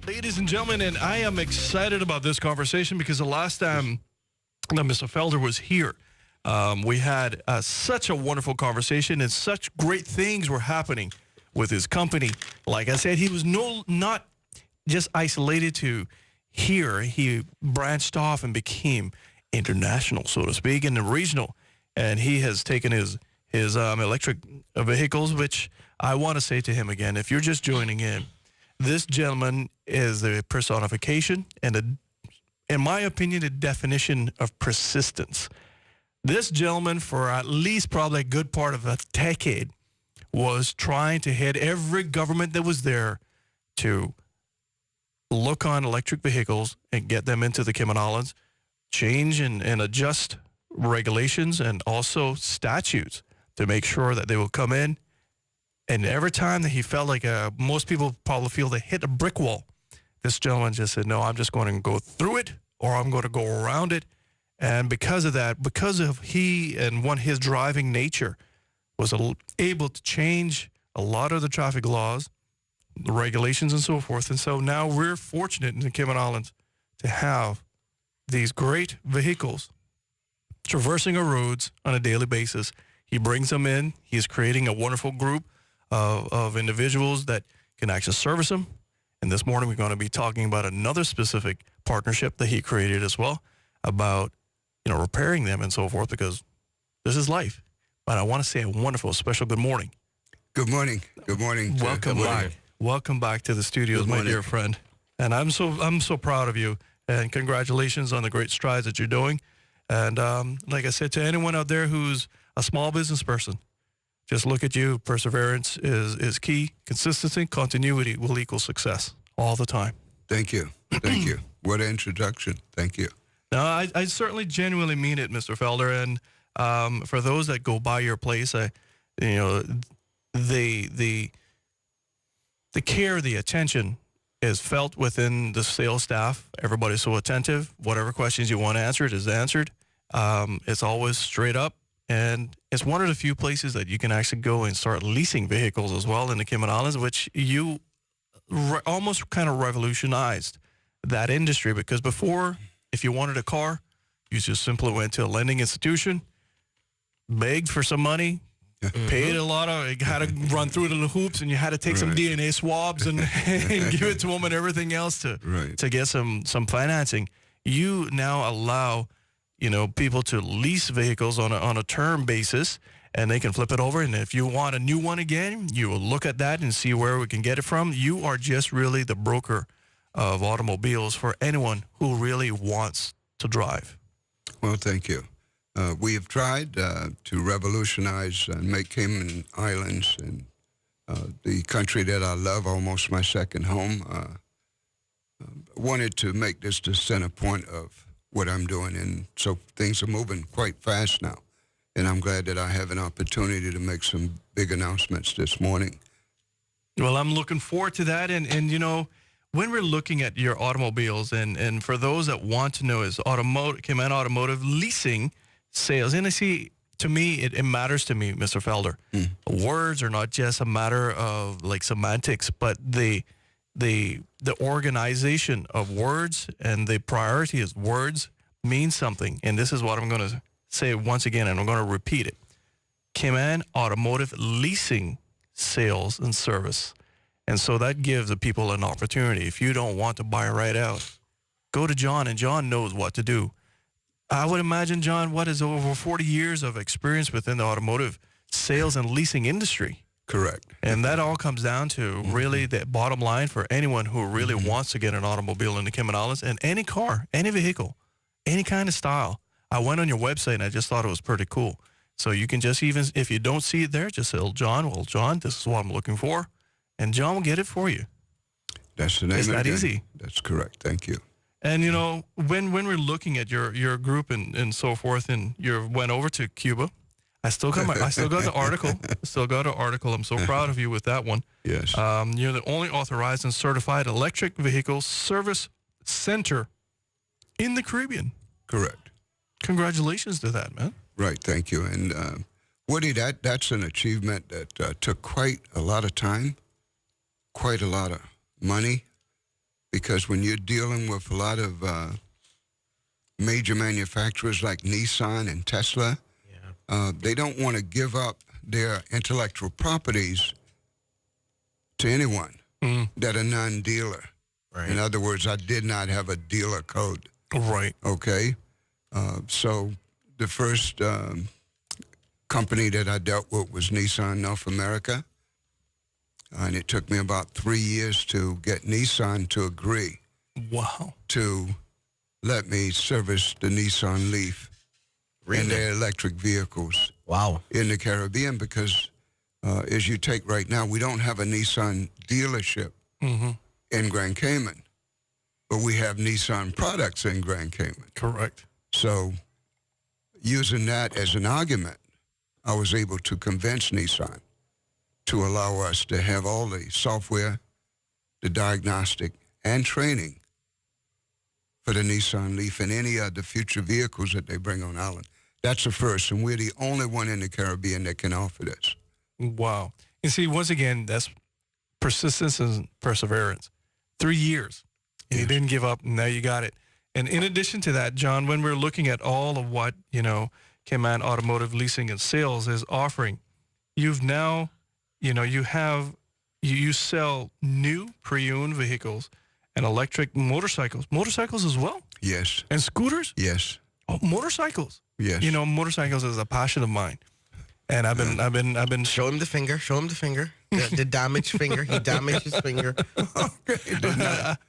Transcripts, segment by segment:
Ladies and gentlemen, and I am excited about this conversation because the last time that Mr. Felder was here, we had such a wonderful conversation and such great things were happening with his company. Like I said, he was not just isolated to here. He branched off and became international, so to speak, and regional. And he has taken his electric vehicles, which I want to say to him again, if you're just joining in, this gentleman is the personification and, in my opinion, a definition of persistence. This gentleman, for at least probably a good part of a decade, was trying to hit every government that was there to look on electric vehicles and get them into the Cayman Islands, change and adjust regulations and also statutes to make sure that they will come in. And every time that he felt like most people probably feel they hit a brick wall, this gentleman just said, no, I'm just going to go through it or I'm going to go around it. And because of that, because of he and his driving nature, was able to change a lot of the traffic laws, the regulations and so forth. And so now we're fortunate in the Cayman Islands to have these great vehicles traversing our roads on a daily basis. He brings them in. He's creating a wonderful group of individuals that can actually service them. And this morning we're going to be talking about another specific partnership that he created as well about, repairing them and so forth, because this is life. But I want to say a wonderful, special good morning. Good morning. Good morning. Welcome back. Welcome back to the studios, my dear friend. And I'm so proud of you. And congratulations on the great strides that you're doing. And like I said, to anyone out there who's a small business person, just look at you. Perseverance is key. Consistency, continuity will equal success all the time. Thank you. Thank you. What an introduction. Thank you. No, I certainly genuinely mean it, Mr. Felder. And for those that go by your place, the care, the attention is felt within the sales staff. Everybody's so attentive. Whatever questions you want answered is answered. It's always straight up. And it's one of the few places that you can actually go and start leasing vehicles as well in the Cayman Islands, which you almost kind of revolutionized that industry. Because before, if you wanted a car, you just simply went to a lending institution, begged for some money, paid a lot of, you had to run through the hoops, and you had to take some DNA swabs and give it to them and everything else to get some financing. You now allow people to lease vehicles on a term basis, and they can flip it over. And if you want a new one again, you will look at that and see where we can get it from. You are just really the broker of automobiles for anyone who really wants to drive. Well, thank you. We have tried to revolutionize and make Cayman Islands and the country that I love, almost my second home. Wanted to make this the center point of what I'm doing, and so things are moving quite fast now. And I'm glad that I have an opportunity to make some big announcements this morning. Well, I'm looking forward to that. And when we're looking at your automobiles, and for those that want to know, is Cayman Automotive leasing sales. And I see, to me, it matters to me, Mr. Felder. Words are not just a matter of like semantics, but the organization of words and the priority is words mean something. And this is what I'm going to say once again, and I'm going to repeat it. Cayman Automotive leasing sales and service. And so that gives the people an opportunity. If you don't want to buy right out, go to John, and John knows what to do. I would imagine, John, what is over 40 years of experience within the automotive sales and leasing industry. Correct. And that all comes down to really the bottom line for anyone who really wants to get an automobile in the Cayman Islands, and any car, any vehicle, any kind of style. I went on your website and I just thought it was pretty cool. So you can just, even if you don't see it there, just say, John, this is what I'm looking for. And John will get it for you. That's the name of it. It's that easy. That's correct. Thank you. And, when we're looking at your group and so forth, and you went over to Cuba, I still got the article. I'm so proud of you with that one. Yes. You're the only authorized and certified electric vehicle service center in the Caribbean. Correct. Congratulations to that, man. Right. Thank you. And Woody, that's an achievement that took quite a lot of time, quite a lot of money, because when you're dealing with a lot of major manufacturers like Nissan and Tesla, they don't want to give up their intellectual properties to anyone that are non-dealer. Right. In other words, I did not have a dealer code. Right. Okay? So the first company that I dealt with was Nissan North America. And it took me about 3 years to get Nissan to agree Wow. to let me service the Nissan Leaf and their electric vehicles Wow. in the Caribbean, because as you take right now, we don't have a Nissan dealership in Grand Cayman, but we have Nissan products in Grand Cayman. Correct. So using that as an argument, I was able to convince Nissan to allow us to have all the software, the diagnostic, and training for the Nissan Leaf and any other future vehicles that they bring on island. That's the first, and we're the only one in the Caribbean that can offer this. Wow. And see, once again, that's persistence and perseverance. 3 years. And you didn't give up, and now you got it. And in addition to that, John, when we're looking at all of what, Cayman Automotive Leasing and Sales is offering, you've now, you sell new pre-owned vehicles and electric motorcycles as well, Yes, and scooters. yes, Oh, motorcycles. yes. Motorcycles is a passion of mine, and I've been. Show him the finger. Show him the finger. The damaged finger. He damaged his finger.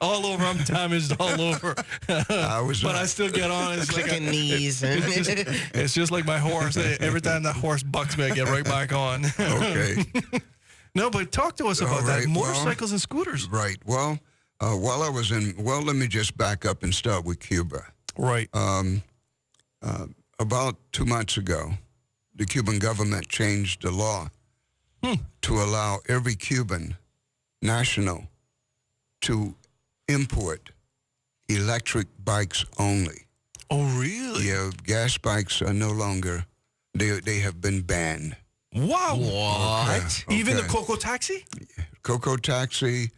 All over. I'm damaged all over. But I still get on. It's like Clicking knees. And it's just like my horse. Every time that horse bucks me, I get right back on. Okay. No, but talk to us about that. Motorcycles and scooters. Right. Well, while I was let me just back up and start with Cuba. Right. About 2 months ago, the Cuban government changed the law to allow every Cuban national to import electric bikes only. Oh, really? Yeah, gas bikes are no longer, they have been banned. Wow. what? Okay. Even the Coco Taxi? Coco Taxi,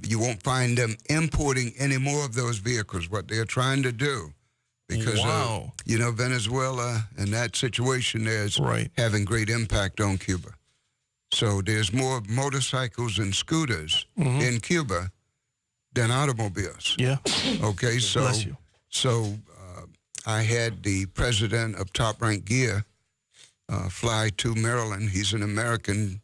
you won't find them importing any more of those vehicles. What they're trying to do, because Wow. Venezuela and that situation there is Right. having great impact on Cuba. So there's more motorcycles and scooters in Cuba than automobiles. Yeah. Okay, Bless you. so I had the president of Top Rank Gear fly to Maryland. He's an American,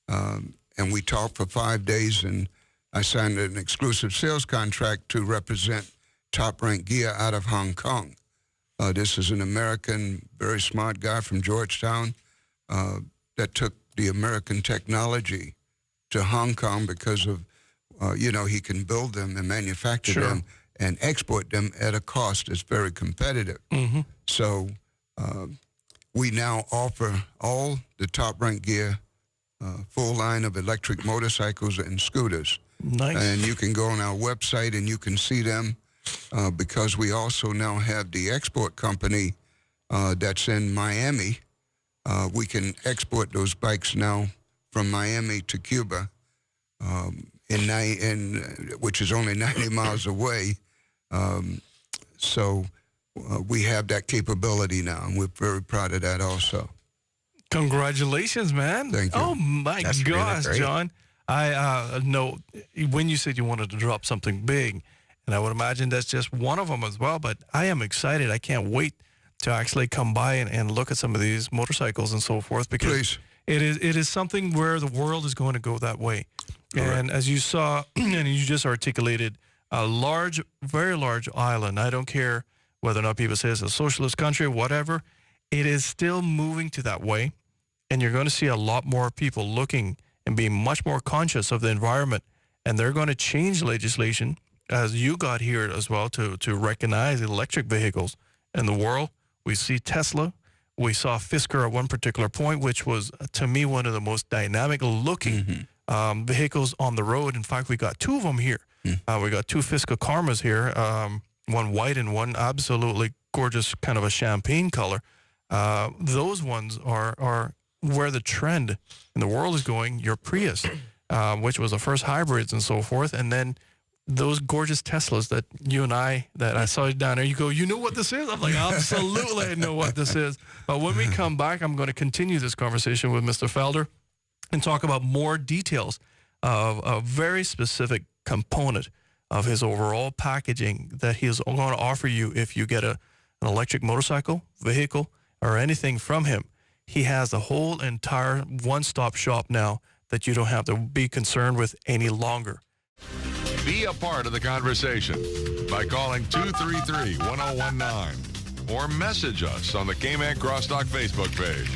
and we talked for 5 days, and I signed an exclusive sales contract to represent Top Rank Gear out of Hong Kong. This is an American, very smart guy from Georgetown that took the American technology to Hong Kong because of, he can build them and manufacture them and export them at a cost that's very competitive. So we now offer all the Top Rank Gear full line of electric motorcycles and scooters. Nice. And you can go on our website and you can see them because we also now have the export company that's in Miami. We can export those bikes now from Miami to Cuba, which is only 90 miles away. So we have that capability now, and we're very proud of that also. Congratulations, man. Thank you. Oh, my That's really gosh, great. John. I know when you said you wanted to drop something big, and I would imagine that's just one of them as well, but I am excited. I can't wait to actually come by and look at some of these motorcycles and so forth, because Please. it is something where the world is going to go that way. And as you saw, and you just articulated, a large, very large island. I don't care whether or not people say it's a socialist country or whatever. It is still moving to that way. And you're going to see a lot more people looking and being much more conscious of the environment. And they're going to change legislation, as you got here as well, to recognize electric vehicles in the world. We see Tesla. We saw Fisker at one particular point, which was, to me, one of the most dynamic looking vehicles on the road. In fact, we got two of them here. We got two Fisker Karmas here, one white and one absolutely gorgeous, kind of a champagne color. Those ones are where the trend in the world is going. Your Prius, which was the first hybrids and so forth, and then those gorgeous Teslas that I saw you down there, you go, you know what this is? I'm like, absolutely, I know what this is. But when we come back, I'm going to continue this conversation with Mr. Felder and talk about more details of a very specific component of his overall packaging that he is going to offer you if you get an electric motorcycle, vehicle, or anything from him. He has a whole entire one-stop shop now that you don't have to be concerned with any longer. Be a part of the conversation by calling 233-1019 or message us on the Cayman Crosstalk Facebook page.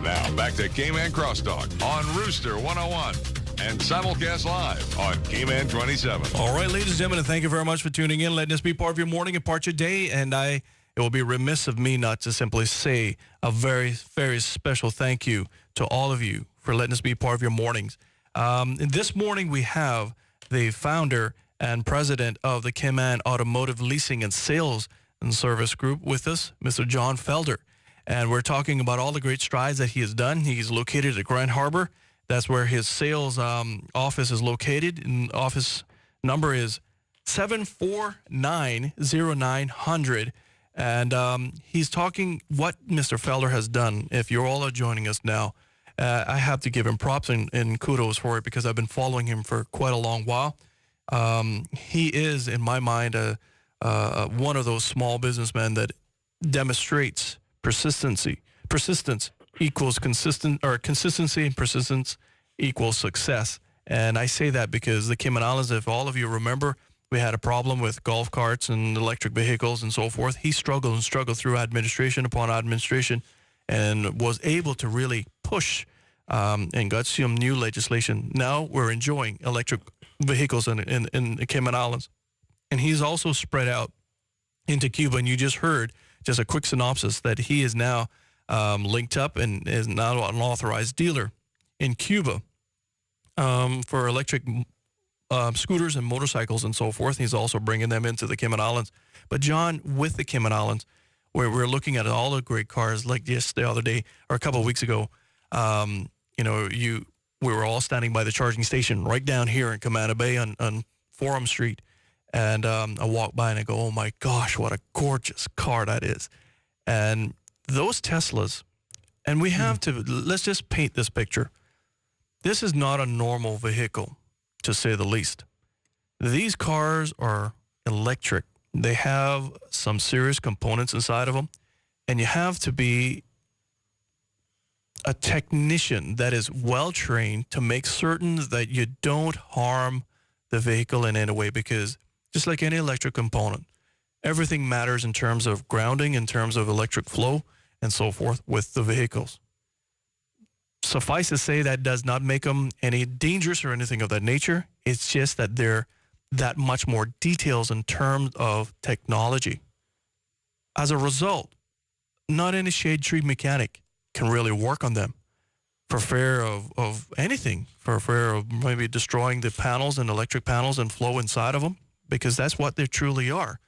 Now back to Cayman Crosstalk on Rooster 101 and simulcast live on Cayman 27. All right, ladies and gentlemen, thank you very much for tuning in, letting us be part of your morning and part of your day. And it will be remiss of me not to simply say a very, very special thank you to all of you for letting us be part of your mornings. This morning we have the founder and president of the Cayman Automotive Leasing and Sales and Service Group with us, Mr. John Felder. And we're talking about all the great strides that he has done. He's located at Grand Harbor. That's where his sales office is located. And office number is 749-0900. And he's talking what Mr. Felder has done. If you all are joining us now, I have to give him props and kudos for it because I've been following him for quite a long while. He is, in my mind, one of those small businessmen that demonstrates persistence equals consistency and persistence equals success. And I say that because the Cayman Islands, if all of you remember, we had a problem with golf carts and electric vehicles and so forth. He struggled through administration upon administration and was able to really push and got some new legislation. Now we're enjoying electric vehicles in the Cayman Islands. And he's also spread out into Cuba. And you just heard just a quick synopsis that he is now linked up and is now an authorized dealer in Cuba for electric scooters and motorcycles and so forth. He's also bringing them into the Cayman Islands. But John, with the Cayman Islands, where we're looking at all the great cars, like just the other day or a couple of weeks ago, we were all standing by the charging station right down here in Camana Bay on Forum Street. And I walk by and I go, oh my gosh, what a gorgeous car that is. And those Teslas, and we have to, let's just paint this picture. This is not a normal vehicle, to say the least. These cars are electric. They have some serious components inside of them. And you have to be a technician that is well-trained to make certain that you don't harm the vehicle in any way, because just like any electric component, everything matters in terms of grounding, in terms of electric flow, and so forth with the vehicles. Suffice to say, that does not make them any dangerous or anything of that nature. It's just that they're that much more details in terms of technology. As a result, not any shade tree mechanic can really work on them for fear of anything, for fear of maybe destroying the panels and electric panels and flow inside of them, because that's what they truly are.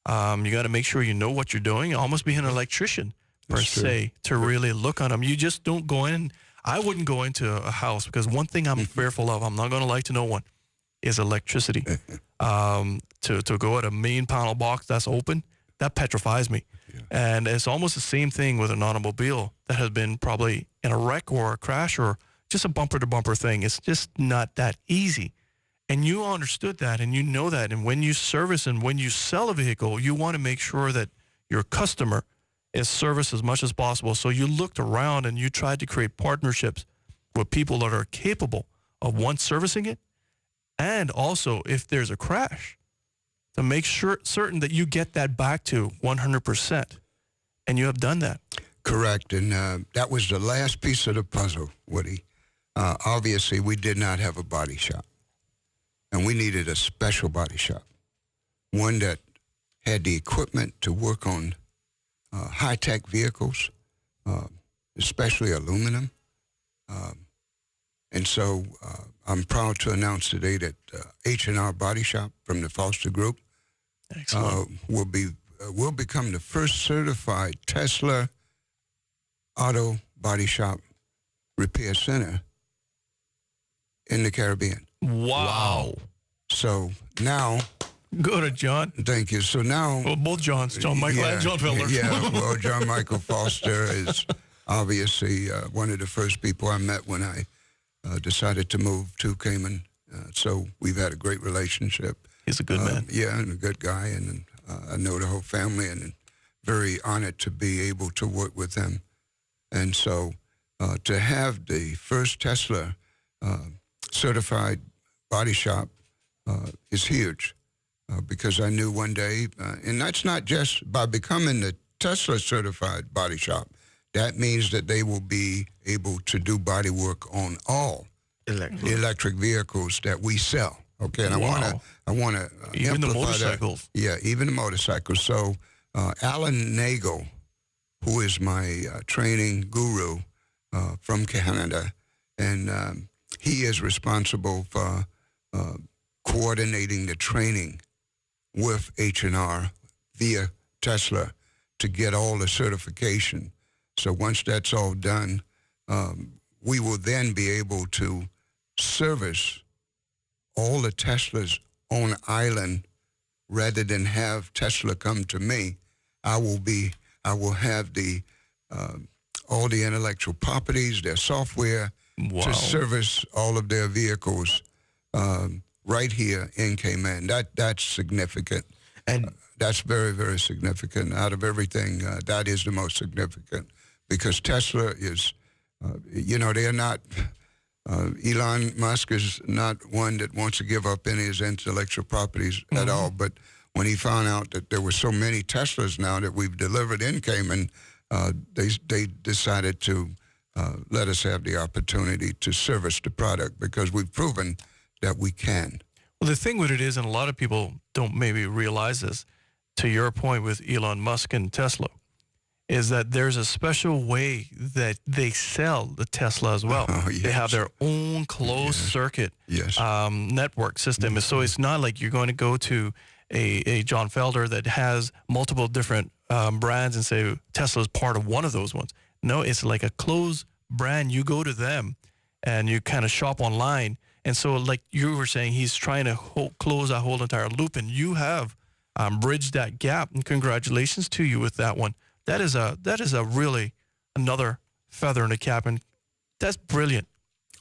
You got to make sure you know what you're doing, almost be an electrician per se, to really look on them. You just don't go in. I wouldn't go into a house, because one thing I'm fearful of, I'm not going to lie to no one, is electricity. To go at a main panel box that's open, that petrifies me. Yeah. And it's almost the same thing with an automobile that has been probably in a wreck or a crash or just a bumper-to-bumper thing. It's just not that easy. And you understood that, and you know that. And when you service and when you sell a vehicle, you want to make sure that your customer is serviced as much as possible. So you looked around and you tried to create partnerships with people that are capable of, one, servicing it, and also if there's a crash, to make certain that you get that back to 100%. And you have done that. Correct. And that was the last piece of the puzzle, Woody. Obviously, we did not have a body shop. And we needed a special body shop, one that had the equipment to work on high-tech vehicles, especially aluminum. And so I'm proud to announce today that H&R Body Shop from the Foster Group will become the first certified Tesla auto body shop repair center in the Caribbean. Wow. So now, Go to John. thank you. So now, Well, both Johns, John Michael and John Felder. Yeah, well, John Michael Foster is obviously one of the first people I met when I decided to move to Cayman. So we've had a great relationship. He's a good man. Yeah, and a good guy, and I know the whole family, and very honored to be able to work with him. And so to have the first Tesla certified body shop is huge. Because I knew one day, and that's not just by becoming the Tesla certified body shop, that means that they will be able to do body work on all electric vehicles that we sell. Okay, and Wow. I want to Even the motorcycles. Yeah, even the motorcycles. So Alan Nagel, who is my training guru from Canada, and he is responsible for coordinating the training with H&R via Tesla to get all the certification. So once that's all done, we will then be able to service all the Teslas on island rather than have Tesla come to me. I will have the all the intellectual properties, their software, Wow. to service all of their vehicles right here in Cayman. That's significant. And That's very, very significant. Out of everything, that is the most significant because Tesla is, they're not, Elon Musk is not one that wants to give up any of his intellectual properties at all. But when he found out that there were so many Teslas now that we've delivered in Cayman, they decided to let us have the opportunity to service the product because we've proven that we can. Well, the thing with it is, and a lot of people don't maybe realize this, to your point with Elon Musk and Tesla, is that there's a special way that they sell the Tesla as well. Oh, yes. They have their own closed circuit Yes. network system. So it's not like you're going to go to a John Felder that has multiple different brands and say Tesla's part of one of those ones. No, it's like a closed brand. You go to them and you kind of shop online. And so like you were saying, he's trying to close that whole entire loop, and you have bridged that gap. And congratulations to you with that one. That is a really another feather in the cap, and that's brilliant,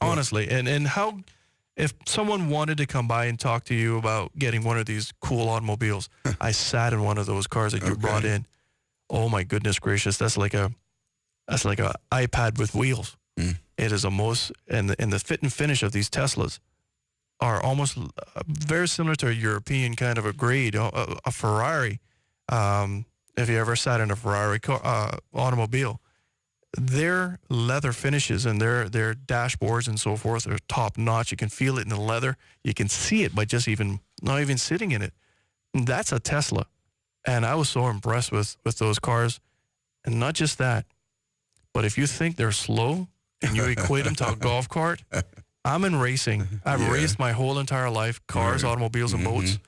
honestly. And how, if someone wanted to come by and talk to you about getting one of these cool automobiles, I sat in one of those cars that you brought in. Oh my goodness gracious, that's like a iPad with wheels. It is and the fit and finish of these Teslas are almost very similar to a European kind of a grade, a Ferrari. If you ever sat in a Ferrari automobile, their leather finishes and their dashboards and so forth are top notch. You can feel it in the leather. You can see it by just not even sitting in it. And that's a Tesla. And I was so impressed with those cars. And not just that, but if you think they're slow and you equate them to a golf cart, I'm in racing. I've raced my whole entire life, cars, automobiles, and boats.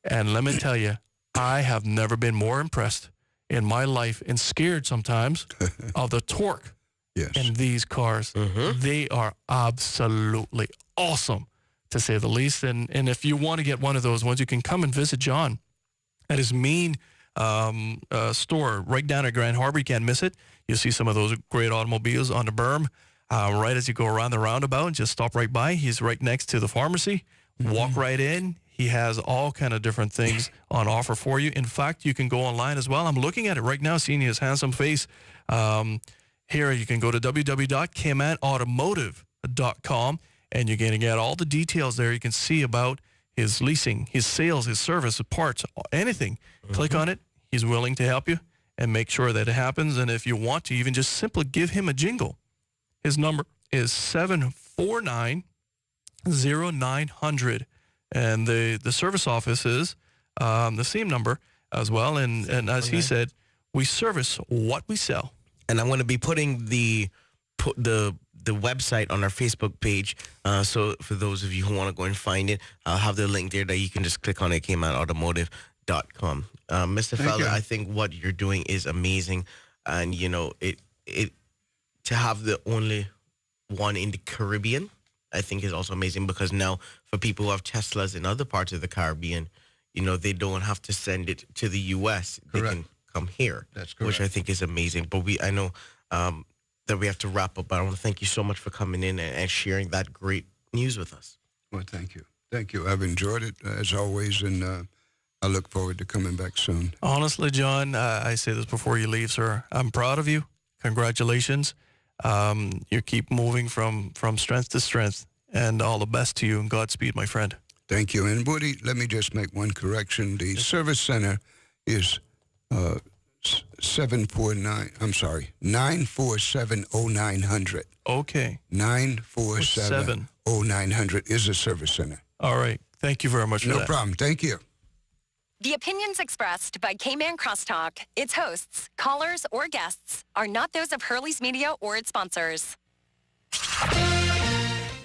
And let me tell you, I have never been more impressed in my life and scared sometimes of the torque in these cars. They are absolutely awesome, to say the least. And if you want to get one of those ones, you can come and visit John at his main store right down at Grand Harbor. You can't miss it. You'll see some of those great automobiles on the berm right as you go around the roundabout, and just stop right by. He's right next to the pharmacy. Walk right in. He has all kind of different things on offer for you. In fact, you can go online as well. I'm looking at it right now, seeing his handsome face. Here, you can go to www.caymanautomotive.com, and you're going to get all the details there. You can see about his leasing, his sales, his service, his parts, anything. Click on it. He's willing to help you and make sure that it happens. And if you want to, even just simply give him a jingle. His number is 749-0900. And the service office is the same number as well. And as he said, we service what we sell. And I'm going to be putting the website on our Facebook page. So for those of you who want to go and find it, I'll have the link there that you can just click on it, CaymanAutomotive.com. Mr. Felder, I think what you're doing is amazing. And, you know, it to have the only one in the Caribbean I think is also amazing because now for people who have Teslas in other parts of the Caribbean, they don't have to send it to the U.S. They Correct. can come here. That's Which I correct. think is amazing. But I know that we have to wrap up. But I want to thank you so much for coming in and sharing that great news with us. Well, thank you. Thank you. I've enjoyed it, as always, and I look forward to coming back soon. Honestly, John, I say this before you leave, sir. I'm proud of you. Congratulations. You keep moving from strength to strength, and all the best to you, and Godspeed, my friend. Thank you. And Woody, let me just make one correction. The service center is 947-0900. Okay. 947-0900 is a service center. All right. Thank you very much for No that. problem. Thank you. The opinions expressed by Cayman Crosstalk, its hosts, callers, or guests are not those of Hurley's Media or its sponsors.